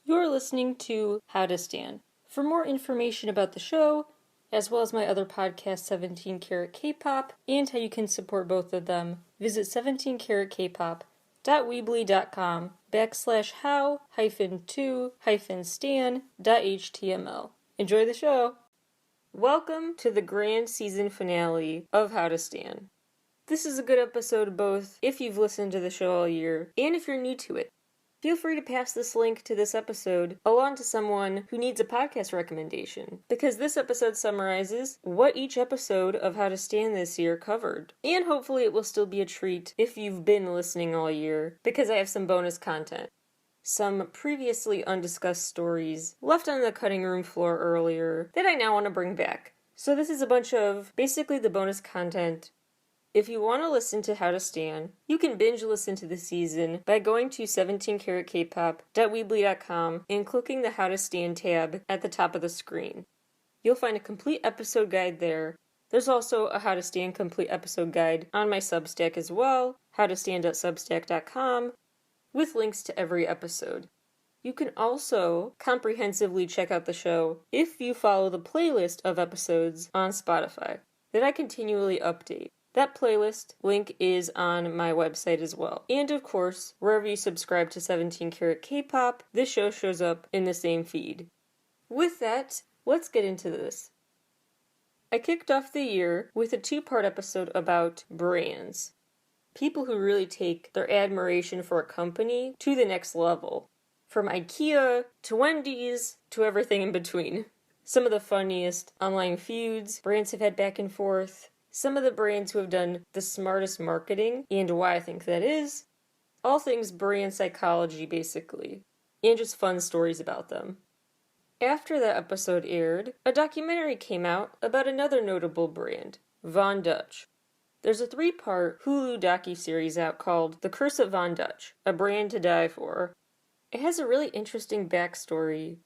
You're listening to How to Stan. For more information about the show, as well as my other podcast, 17 Karat K-Pop, and how you can support both of them, visit 17karatkpop.weebly.com/how-to-stan.html. Enjoy the show! Welcome to the grand season finale of How to Stan. This is a good episode both if you've listened to the show all year and if you're new to it. Feel free to pass this link to this episode along to someone who needs a podcast recommendation, because this episode summarizes what each episode of How to Stan this year covered. And hopefully it will still be a treat if you've been listening all year, because I have some bonus content. Some previously undiscussed stories left on the cutting room floor earlier that I now want to bring back. So this is a bunch of basically the bonus content. If you want to listen to How to Stan, you can binge listen to the season by going to 17karatkpop.weebly.com and clicking the How to Stan tab at the top of the screen. You'll find a complete episode guide there. There's also a How to Stan complete episode guide on my Substack as well, howtostan.substack.com, with links to every episode. You can also comprehensively check out the show if you follow the playlist of episodes on Spotify that I continually update. That playlist link is on my website as well. And of course, wherever you subscribe to 17 Karat K-Pop, this show shows up in the same feed. With that, let's get into this. I kicked off the year with a 2-part episode about brands. People who really take their admiration for a company to the next level. From IKEA to Wendy's to everything in between. Some of the funniest online feuds brands have had back and forth. Some of the brands who have done the smartest marketing, and why I think that is. All things brand psychology, basically. And just fun stories about them. After that episode aired, a documentary came out about another notable brand, Von Dutch. There's a 3-part Hulu docuseries out called The Curse of Von Dutch, A Brand to Die For. It has a really interesting backstory.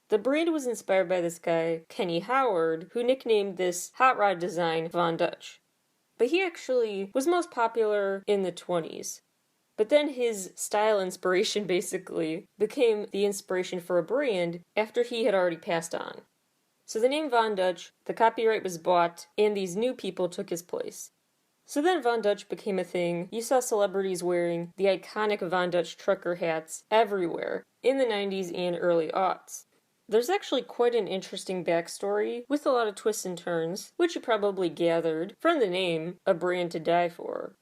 The brand was inspired by this guy, Kenny Howard, who nicknamed this hot rod design Von Dutch. But he actually was most popular in the 1920s. But then his style inspiration basically became the inspiration for a brand after he had already passed on. So the name Von Dutch, the copyright was bought, and these new people took his place. So then Von Dutch became a thing. You saw celebrities wearing the iconic Von Dutch trucker hats everywhere in the 90s and early aughts. There's actually quite an interesting backstory with a lot of twists and turns, which you probably gathered from the name, A Brand to Die For.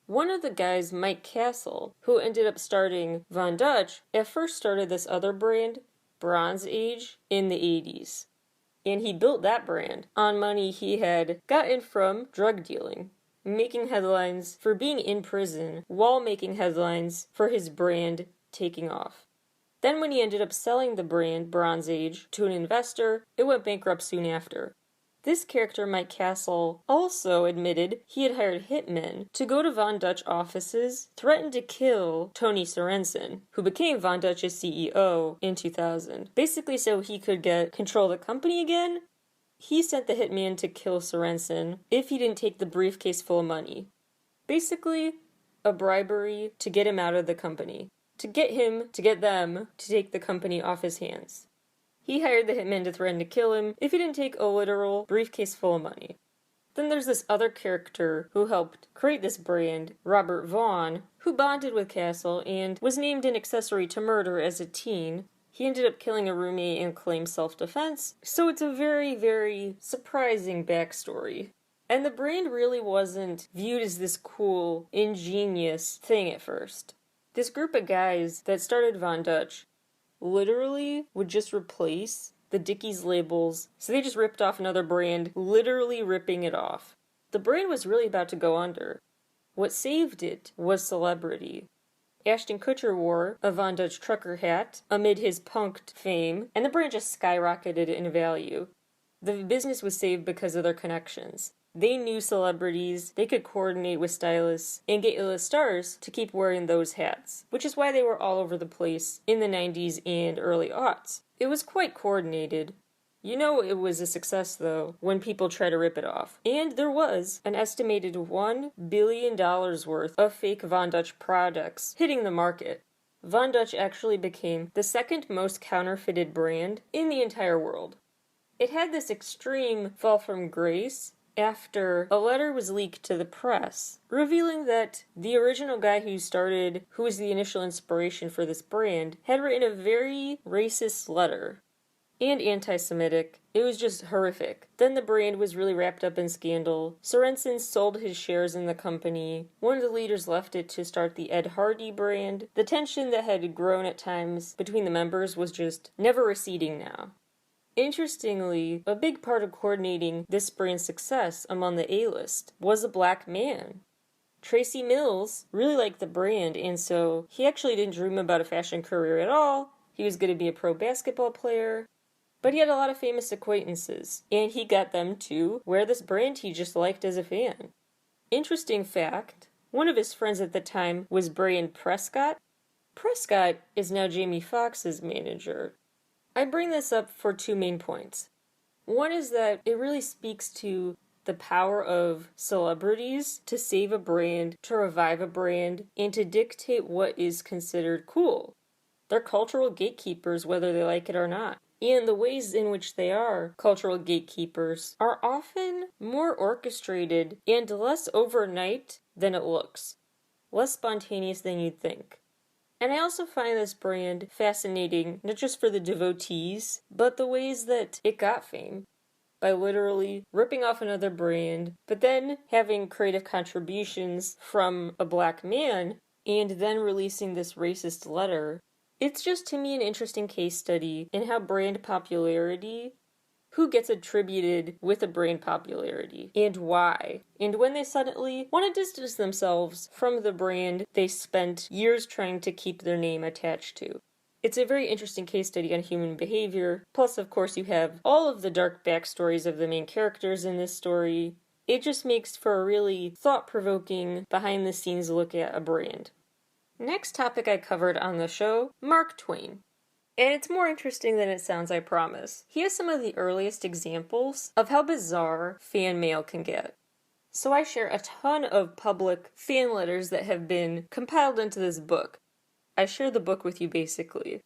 One of the guys, Mike Castle, who ended up starting Von Dutch, at first started this other brand, Bronze Age, in the 80s. And he built that brand on money he had gotten from drug dealing, making headlines for being in prison while making headlines for his brand taking off. Then when he ended up selling the brand, Bronze Age, to an investor, it went bankrupt soon after. This character, Mike Castle, also admitted he had hired hitmen to go to Von Dutch offices, threatened to kill Tony Sorensen, who became Von Dutch's CEO in 2000, basically so he could get control of the company again. He sent the hitman to kill Sorensen if he didn't take the briefcase full of money. Basically, a bribery to get him out of the company. To get them to take the company off his hands. He hired the hitman to threaten to kill him if he didn't take a literal briefcase full of money. Then there's this other character who helped create this brand, Robert Vaughn, who bonded with Castle and was named an accessory to murder as a teen. He ended up killing a roommate and claimed self-defense, so it's a very, very surprising backstory. And the brand really wasn't viewed as this cool, ingenious thing at first. This group of guys that started Von Dutch literally would just replace the Dickies labels, so they just ripped off another brand, literally ripping it off. The brand was really about to go under. What saved it was celebrity. Ashton Kutcher wore a Von Dutch trucker hat amid his punked fame, and the brand just skyrocketed in value. The business was saved because of their connections. They knew celebrities, they could coordinate with stylists, and get A-list stars to keep wearing those hats, which is why they were all over the place in the 90s and early aughts. It was quite coordinated. You know it was a success, though, when people try to rip it off. And there was an estimated $1 billion worth of fake Von Dutch products hitting the market. Von Dutch actually became the second most counterfeited brand in the entire world. It had this extreme fall from grace after a letter was leaked to the press, revealing that the original guy who was the initial inspiration for this brand, had written a very racist letter. And anti-Semitic. It was just horrific. Then the brand was really wrapped up in scandal. Sorensen sold his shares in the company. One of the leaders left it to start the Ed Hardy brand. The tension that had grown at times between the members was just never receding now. Interestingly, a big part of coordinating this brand's success among the A-list was a black man. Tracy Mills really liked the brand, and so he actually didn't dream about a fashion career at all. He was going to be a pro basketball player. But he had a lot of famous acquaintances, and he got them to wear this brand he just liked as a fan. Interesting fact, one of his friends at the time was Brian Prescott. Prescott is now Jamie Foxx's manager. I bring this up for two main points. One is that it really speaks to the power of celebrities to save a brand, to revive a brand, and to dictate what is considered cool. They're cultural gatekeepers whether they like it or not. And the ways in which they are cultural gatekeepers are often more orchestrated and less overnight than it looks. Less spontaneous than you'd think. And I also find this brand fascinating, not just for the devotees, but the ways that it got fame. By literally ripping off another brand, but then having creative contributions from a black man, and then releasing this racist letter. It's just, to me, an interesting case study in how brand popularity, who gets attributed with a brand popularity, and why. And when they suddenly want to distance themselves from the brand they spent years trying to keep their name attached to. It's a very interesting case study on human behavior. Plus, of course, you have all of the dark backstories of the main characters in this story. It just makes for a really thought-provoking, behind-the-scenes look at a brand. Next topic I covered on the show, Mark Twain. And it's more interesting than it sounds, I promise. He has some of the earliest examples of how bizarre fan mail can get. So I share a ton of public fan letters that have been compiled into this book. I share the book with you basically.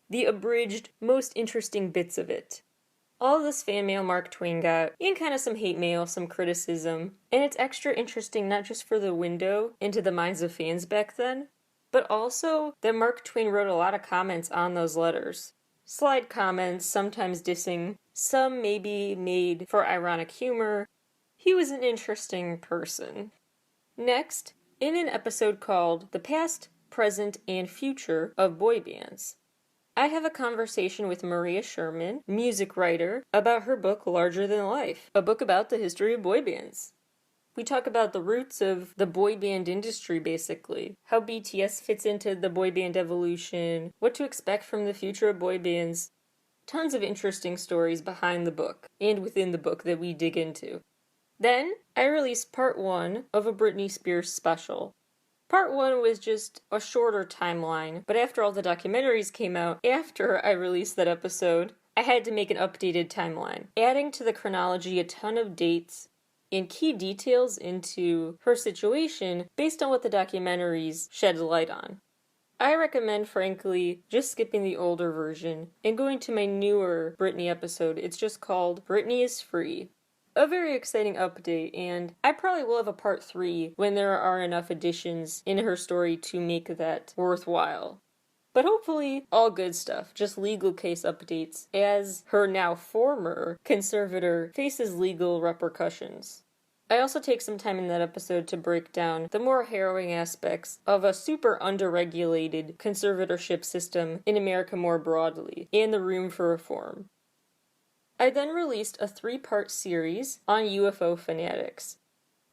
The abridged, most interesting bits of it. All of this fan mail Mark Twain got, and kind of some hate mail, some criticism. And it's extra interesting not just for the window into the minds of fans back then, but also that Mark Twain wrote a lot of comments on those letters. Slide comments, sometimes dissing, some maybe made for ironic humor. He was an interesting person. Next, in an episode called The Past, Present, and Future of Boy Bands, I have a conversation with Maria Sherman, music writer, about her book Larger Than Life, a book about the history of boy bands. We talk about the roots of the boy band industry, basically. How BTS fits into the boy band evolution, what to expect from the future of boy bands. Tons of interesting stories behind the book, and within the book that we dig into. Then, I released part 1 of a Britney Spears special. Part 1 was just a shorter timeline, but after all the documentaries came out, after I released that episode, I had to make an updated timeline, adding to the chronology a ton of dates, and key details into her situation based on what the documentaries shed light on. I recommend, frankly, just skipping the older version and going to my newer Britney episode. It's just called Britney is Free. A very exciting update, and I probably will have a part 3 when there are enough additions in her story to make that worthwhile. But hopefully, all good stuff, just legal case updates, as her now former conservator faces legal repercussions. I also take some time in that episode to break down the more harrowing aspects of a super underregulated conservatorship system in America more broadly, and the room for reform. I then released a 3-part series on UFO fanatics.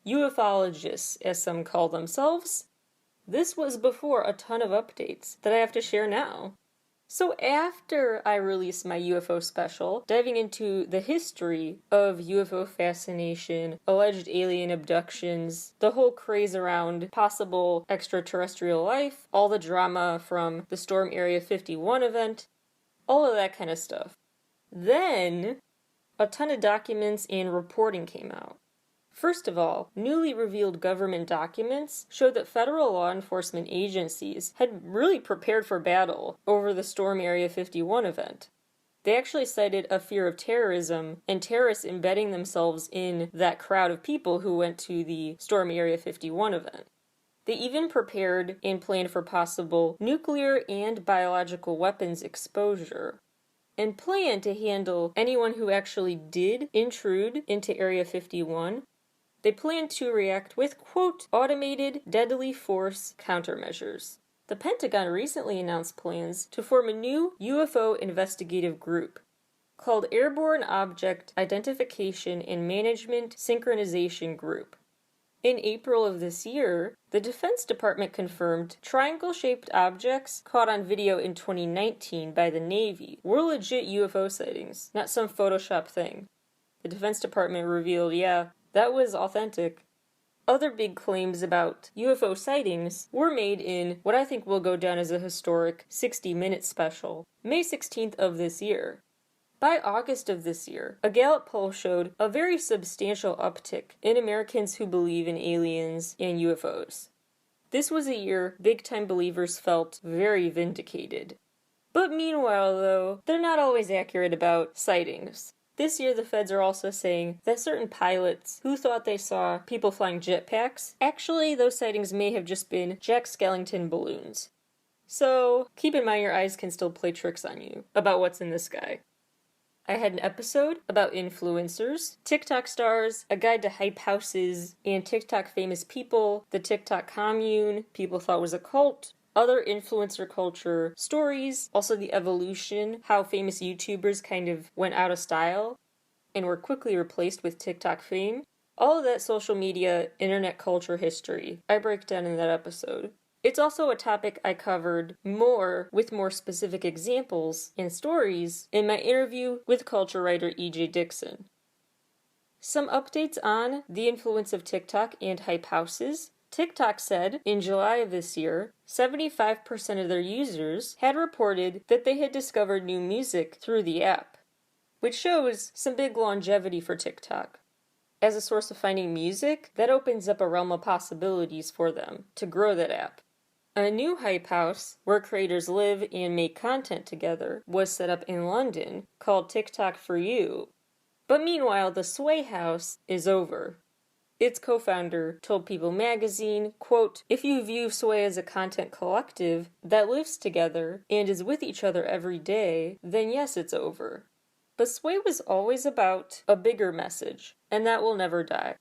UFologists, as some call themselves. This was before a ton of updates that I have to share now. So after I released my UFO special, diving into the history of UFO fascination, alleged alien abductions, the whole craze around possible extraterrestrial life, all the drama from the Storm Area 51 event, all of that kind of stuff. Then, a ton of documents and reporting came out. First of all, newly revealed government documents showed that federal law enforcement agencies had really prepared for battle over the Storm Area 51 event. They actually cited a fear of terrorism and terrorists embedding themselves in that crowd of people who went to the Storm Area 51 event. They even prepared and planned for possible nuclear and biological weapons exposure, and planned to handle anyone who actually did intrude into Area 51. They planned to react with, quote, automated deadly force countermeasures. The Pentagon recently announced plans to form a new UFO investigative group called Airborne Object Identification and Management Synchronization Group. In April of this year, the Defense Department confirmed triangle-shaped objects caught on video in 2019 by the Navy were legit UFO sightings, not some Photoshop thing. The Defense Department revealed, yeah, that was authentic. Other big claims about UFO sightings were made in what I think will go down as a historic 60-minute special, May 16th of this year. By August of this year, a Gallup poll showed a very substantial uptick in Americans who believe in aliens and UFOs. This was a year big-time believers felt very vindicated. But meanwhile, though, they're not always accurate about sightings. This year, the feds are also saying that certain pilots who thought they saw people flying jetpacks, actually, those sightings may have just been Jack Skellington balloons. So, keep in mind your eyes can still play tricks on you about what's in the sky. I had an episode about influencers, TikTok stars, a guide to hype houses, and TikTok famous people, the TikTok commune, people thought was a cult, other influencer culture stories, also the evolution, how famous YouTubers kind of went out of style and were quickly replaced with TikTok fame. All of that social media, internet culture history, I break down in that episode. It's also a topic I covered more with more specific examples and stories in my interview with culture writer E.J. Dixon. Some updates on the influence of TikTok and hype houses. TikTok said in July of this year, 75% of their users had reported that they had discovered new music through the app, which shows some big longevity for TikTok. As a source of finding music, that opens up a realm of possibilities for them to grow that app. A new hype house, where creators live and make content together, was set up in London, called TikTok For You. But meanwhile, the Sway House is over. Its co-founder told People magazine, quote, if you view Sway as a content collective that lives together and is with each other every day, then yes, it's over. But Sway was always about a bigger message, and that will never die.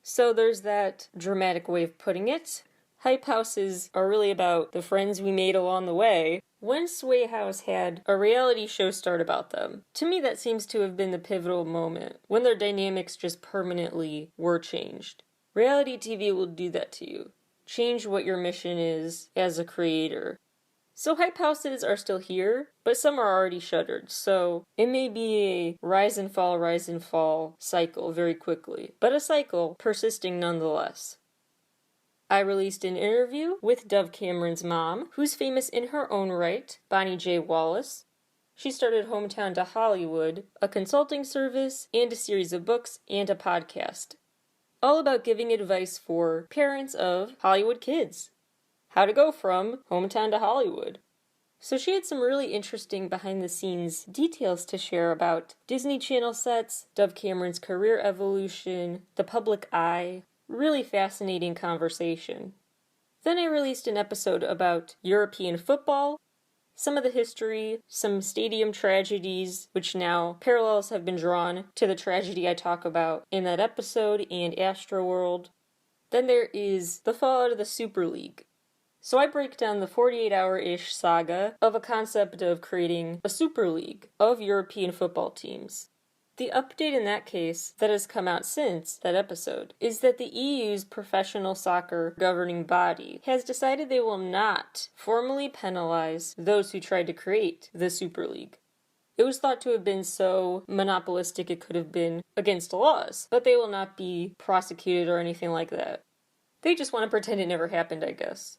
So there's that dramatic way of putting it. Hype houses are really about the friends we made along the way. When Sway House had a reality show start about them, to me that seems to have been the pivotal moment, when their dynamics just permanently were changed. Reality TV will do that to you. Change what your mission is as a creator. So hype houses are still here, but some are already shuttered, so it may be a rise and fall cycle very quickly, but a cycle persisting nonetheless. I released an interview with Dove Cameron's mom, who's famous in her own right, Bonnie J. Wallace. She started Hometown to Hollywood, a consulting service, and a series of books and a podcast, all about giving advice for parents of Hollywood kids. How to go from hometown to Hollywood. So she had some really interesting behind-the-scenes details to share about Disney Channel sets, Dove Cameron's career evolution, the public eye. Really fascinating conversation. Then I released an episode about European football, some of the history, some stadium tragedies, which now parallels have been drawn to the tragedy I talk about in that episode and Astroworld. Then there is the fallout of the Super League. So I break down the 48-hour-ish saga of a concept of creating a Super League of European football teams. The update in that case that has come out since that episode is that the EU's professional soccer governing body has decided they will not formally penalize those who tried to create the Super League. It was thought to have been so monopolistic it could have been against laws, but they will not be prosecuted or anything like that. They just want to pretend it never happened, I guess.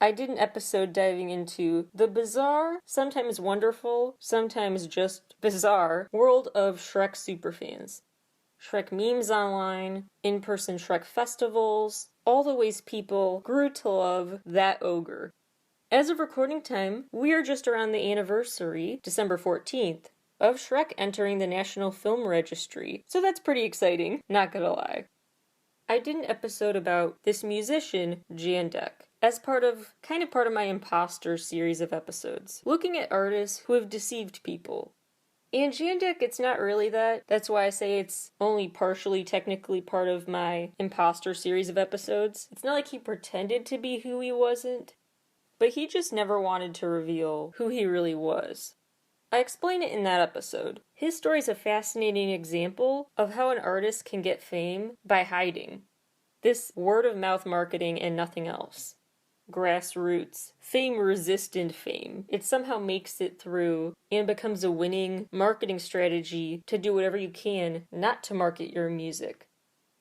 I did an episode diving into the bizarre, sometimes wonderful, sometimes just bizarre world of Shrek superfans. Shrek memes online, in-person Shrek festivals, all the ways people grew to love that ogre. As of recording time, we are just around the anniversary, December 14th, of Shrek entering the National Film Registry, so that's pretty exciting, not gonna lie. I did an episode about this musician, Jandek, as part of my imposter series of episodes, looking at artists who have deceived people. And Jandek, it's not really that. That's why I say it's only partially technically part of my imposter series of episodes. It's not like he pretended to be who he wasn't, but he just never wanted to reveal who he really was. I explain it in that episode. His story is a fascinating example of how an artist can get fame by hiding. This word-of-mouth marketing and nothing else. Grassroots, fame-resistant fame. It somehow makes it through and becomes a winning marketing strategy to do whatever you can not to market your music.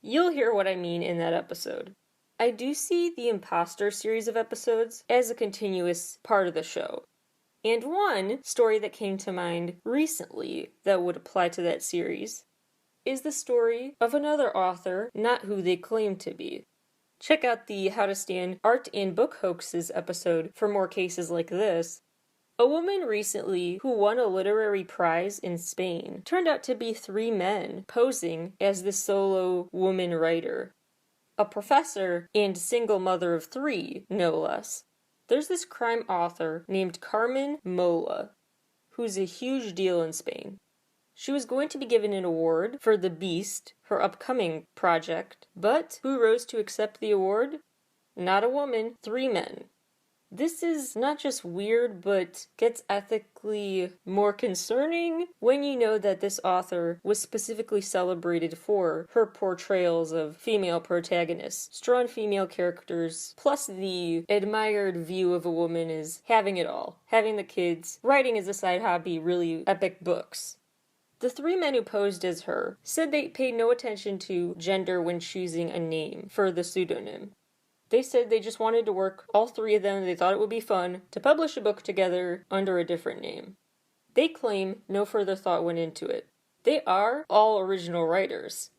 You'll hear what I mean in that episode. I do see the Imposter series of episodes as a continuous part of the show. And one story that came to mind recently that would apply to that series is the story of another author, not who they claim to be. Check out the How to Stand Art and Book Hoaxes episode for more cases like this. A woman recently who won a literary prize in Spain turned out to be 3 men posing as the solo woman writer. A professor and single mother of 3, no less. There's this crime author named Carmen Mola, who's a huge deal in Spain. She was going to be given an award for The Beast, her upcoming project, but who rose to accept the award? Not a woman, 3 men. This is not just weird, but gets ethically more concerning when you know that this author was specifically celebrated for her portrayals of female protagonists, strong female characters, plus the admired view of a woman as having it all, having the kids, writing as a side hobby, really epic books. The 3 men who posed as her said they paid no attention to gender when choosing a name for the pseudonym. They said they just wanted to work, all 3 of them, they thought it would be fun, to publish a book together under a different name. They claim no further thought went into it. They are all original writers.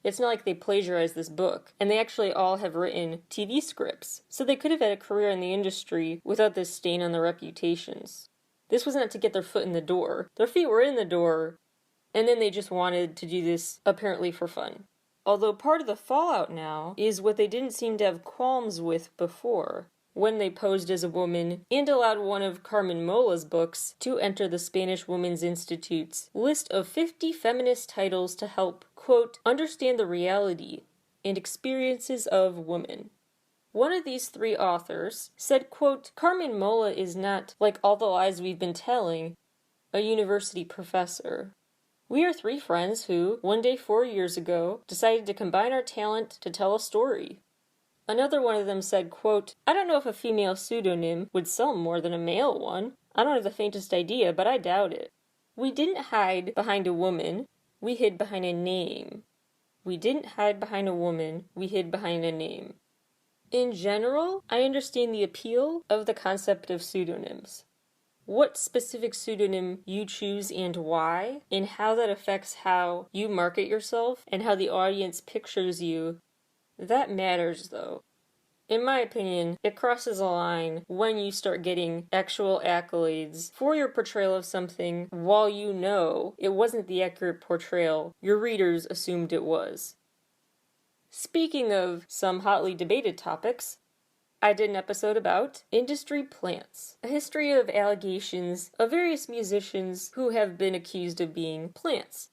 It's not like they plagiarized this book, and they actually all have written TV scripts, so they could have had a career in the industry without this stain on their reputations. This was not to get their foot in the door. Their feet were in the door, and then they just wanted to do this apparently for fun. Although part of the fallout now is what they didn't seem to have qualms with before, when they posed as a woman and allowed one of Carmen Mola's books to enter the Spanish Women's Institute's list of 50 feminist titles to help, quote, understand the reality and experiences of women. One of these 3 authors said, quote, Carmen Mola is not, like all the lies we've been telling, a university professor. We are 3 friends who, one day 4 years ago, decided to combine our talent to tell a story. Another one of them said, quote, I don't know if a female pseudonym would sell more than a male one. I don't have the faintest idea, but I doubt it. We didn't hide behind a woman, we hid behind a name. We didn't hide behind a woman, we hid behind a name. In general, I understand the appeal of the concept of pseudonyms. What specific pseudonym you choose and why, and how that affects how you market yourself and how the audience pictures you, that matters though. In my opinion, it crosses a line when you start getting actual accolades for your portrayal of something while you know it wasn't the accurate portrayal your readers assumed it was. Speaking of some hotly debated topics, I did an episode about industry plants, a history of allegations of various musicians who have been accused of being plants.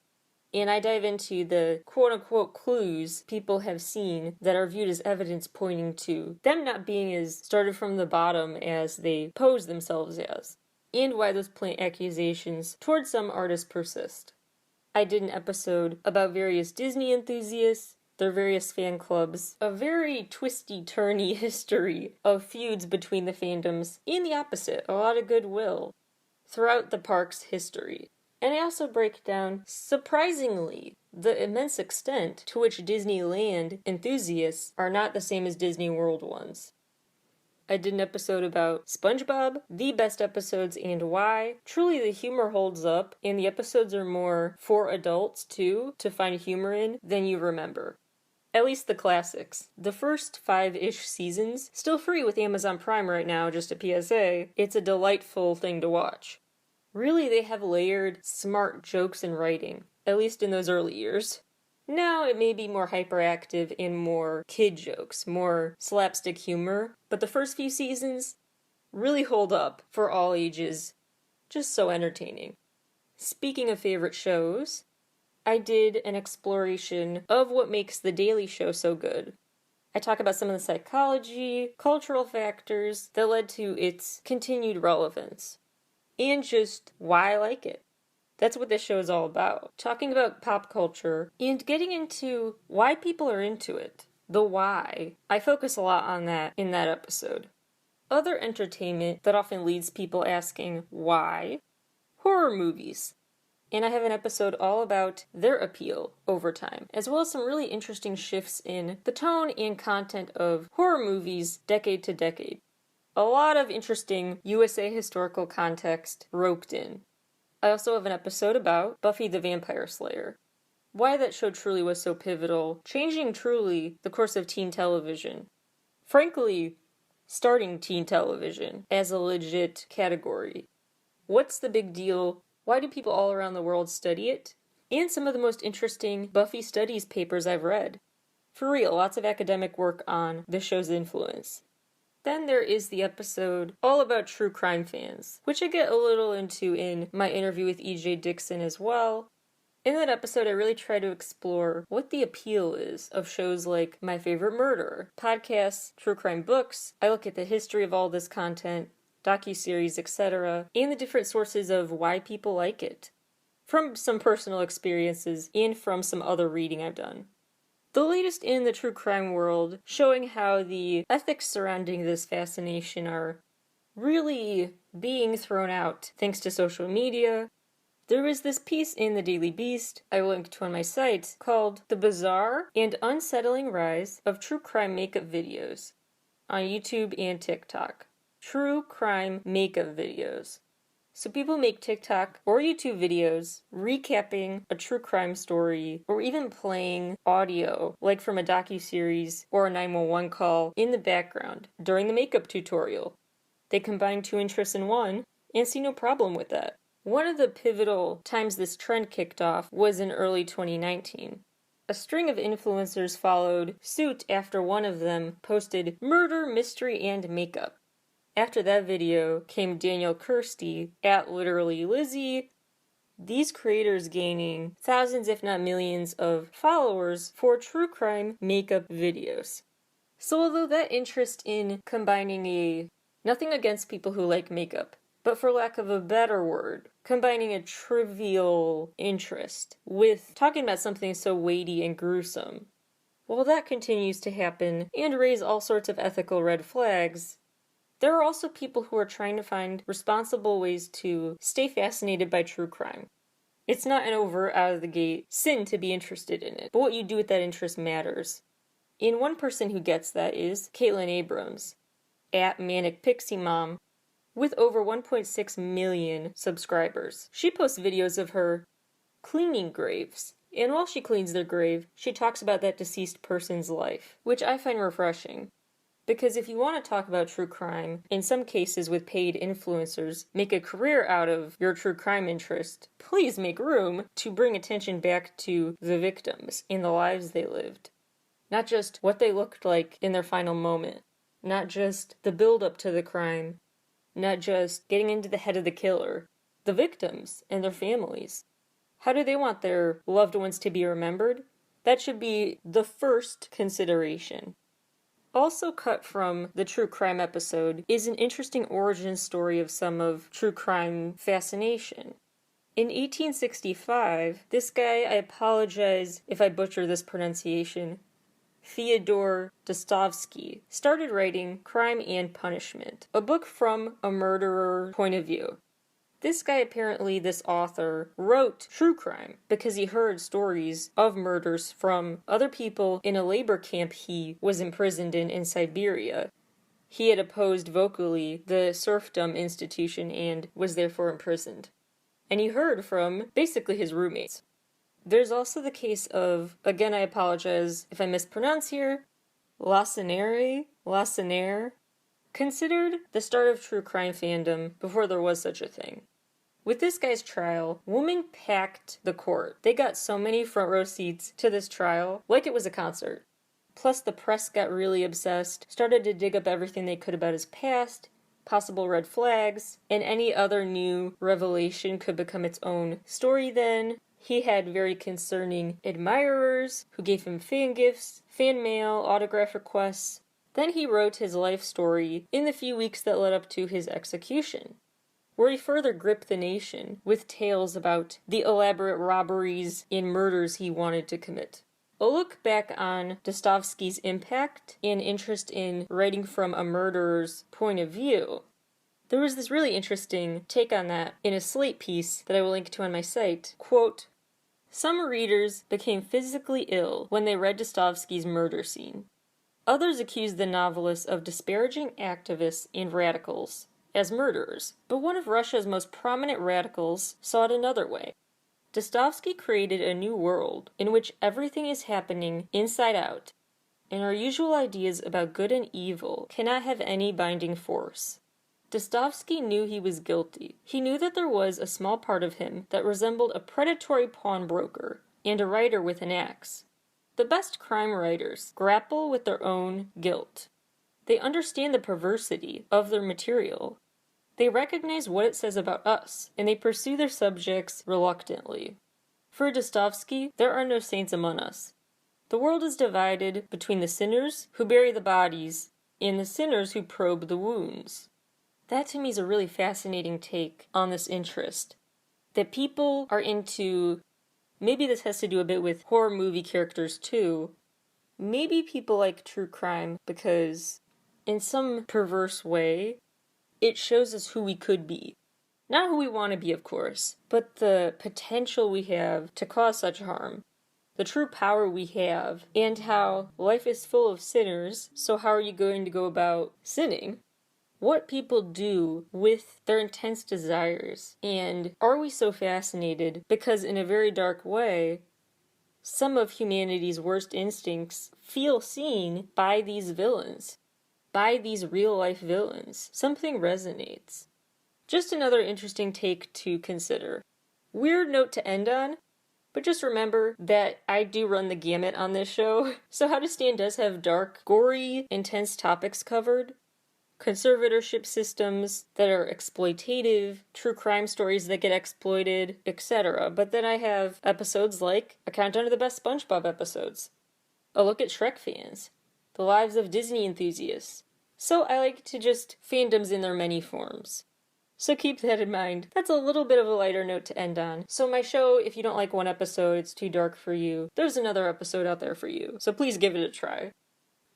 And I dive into the quote-unquote clues people have seen that are viewed as evidence pointing to them not being as started from the bottom as they pose themselves as, and why those plant accusations towards some artists persist. I did an episode about various Disney enthusiasts, their various fan clubs, a very twisty-turny history of feuds between the fandoms, and the opposite, a lot of goodwill throughout the park's history. And I also break down, surprisingly, the immense extent to which Disneyland enthusiasts are not the same as Disney World ones. I did an episode about SpongeBob, the best episodes and why. Truly, the humor holds up, and the episodes are more for adults, too, to find humor in than you remember. At least the classics. The first 5-ish seasons, still free with Amazon Prime right now, just a PSA, it's a delightful thing to watch. Really, they have layered, smart jokes and writing, at least in those early years. Now it may be more hyperactive and more kid jokes, more slapstick humor, but the first few seasons really hold up for all ages. Just so entertaining. Speaking of favorite shows, I did an exploration of what makes The Daily Show so good. I talk about some of the psychology, cultural factors that led to its continued relevance, and just why I like it. That's what this show is all about. Talking about pop culture and getting into why people are into it. The why. I focus a lot on that in that episode. Other entertainment that often leads people asking why. Horror movies. And I have an episode all about their appeal over time, as well as some really interesting shifts in the tone and content of horror movies decade to decade. A lot of interesting USA historical context roped in. I also have an episode about Buffy the Vampire Slayer. Why that show truly was so pivotal, changing truly the course of teen television. Frankly, starting teen television as a legit category. What's the big deal? Why do people all around the world study it? And some of the most interesting Buffy studies papers I've read. For real, lots of academic work on the show's influence. Then there is the episode all about true crime fans, which I get a little into in my interview with E.J. Dixon as well. In that episode, I really try to explore what the appeal is of shows like My Favorite Murder, podcasts, true crime books. I look at the history of all this content, docuseries, etc., and the different sources of why people like it, from some personal experiences and from some other reading I've done. The latest in the true crime world, showing how the ethics surrounding this fascination are really being thrown out thanks to social media. There was this piece in the Daily Beast I will link to on my site called The Bizarre and Unsettling Rise of True Crime Makeup Videos on YouTube and TikTok. True crime makeup videos. So people make TikTok or YouTube videos recapping a true crime story or even playing audio, like from a docuseries or a 911 call in the background during the makeup tutorial. They combine two interests in one and see no problem with that. One of the pivotal times this trend kicked off was in early 2019. A string of influencers followed suit after one of them posted murder, mystery, and makeup. After that video came Danielle Kirsty at Literally Lizzie, these creators gaining thousands if not millions of followers for true crime makeup videos. So although that interest in combining nothing against people who like makeup, but for lack of a better word, combining a trivial interest with talking about something so weighty and gruesome, while that continues to happen and raise all sorts of ethical red flags, there are also people who are trying to find responsible ways to stay fascinated by true crime. It's not an overt, out-of-the-gate sin to be interested in it, but what you do with that interest matters. And one person who gets that is Caitlin Abrams, at Manic Pixie Mom, with over 1.6 million subscribers. She posts videos of her cleaning graves, and while she cleans their grave, she talks about that deceased person's life, which I find refreshing. Because if you want to talk about true crime, in some cases with paid influencers, make a career out of your true crime interest, please make room to bring attention back to the victims and the lives they lived. Not just what they looked like in their final moment. Not just the build-up to the crime. Not just getting into the head of the killer. The victims and their families. How do they want their loved ones to be remembered? That should be the first consideration. Also cut from the true crime episode is an interesting origin story of some of true crime fascination. In 1865, this guy, I apologize if I butcher this pronunciation, Fyodor Dostoevsky, started writing Crime and Punishment, a book from a murderer point of view. This guy, apparently, this author, wrote true crime because he heard stories of murders from other people in a labor camp he was imprisoned in Siberia. he had opposed vocally the serfdom institution and was therefore imprisoned. And he heard from basically his roommates. There's also the case of, again I apologize if I mispronounce here, Lacenaire, considered the start of true crime fandom before there was such a thing. With this guy's trial, women packed the court. They got so many front row seats to this trial, like it was a concert. Plus the press got really obsessed, started to dig up everything they could about his past, possible red flags, and any other new revelation could become its own story then. He had very concerning admirers who gave him fan gifts, fan mail, autograph requests. Then he wrote his life story in the few weeks that led up to his execution, where he further gripped the nation with tales about the elaborate robberies and murders he wanted to commit. A look back on Dostoevsky's impact and interest in writing from a murderer's point of view. There was this really interesting take on that in a Slate piece that I will link to on my site. Quote, "Some readers became physically ill when they read Dostoevsky's murder scene. Others accused the novelist of disparaging activists and radicals as murderers, but one of Russia's most prominent radicals saw it another way. Dostoevsky created a new world in which everything is happening inside out, and our usual ideas about good and evil cannot have any binding force. Dostoevsky knew he was guilty. He knew that there was a small part of him that resembled a predatory pawnbroker and a writer with an axe. The best crime writers grapple with their own guilt. They understand the perversity of their material. They recognize what it says about us, and they pursue their subjects reluctantly. For Dostoevsky, there are no saints among us. The world is divided between the sinners who bury the bodies and the sinners who probe the wounds." That to me is a really fascinating take on this interest. That people are into, maybe this has to do a bit with horror movie characters too, maybe people like true crime because, in some perverse way, it shows us who we could be. Not who we want to be, of course, but the potential we have to cause such harm. The true power we have, and how life is full of sinners, so how are you going to go about sinning? What people do with their intense desires, and are we so fascinated because in a very dark way, some of humanity's worst instincts feel seen by these villains. By these real-life villains. Something resonates. Just another interesting take to consider. Weird note to end on, but just remember that I do run the gamut on this show, so How to Stand does have dark, gory, intense topics covered. Conservatorship systems that are exploitative, true crime stories that get exploited, etc. But then I have episodes like a countdown of the best SpongeBob episodes, a look at Shrek fans, the lives of Disney enthusiasts. So I like to just fandoms in their many forms. So keep that in mind. That's a little bit of a lighter note to end on. So my show, if you don't like one episode, it's too dark for you, there's another episode out there for you. So please give it a try.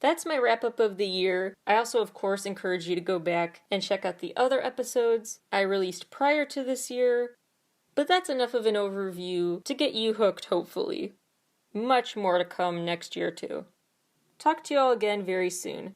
That's my wrap-up of the year. I also, of course, encourage you to go back and check out the other episodes I released prior to this year. But that's enough of an overview to get you hooked, hopefully. Much more to come next year, too. Talk to you all again very soon.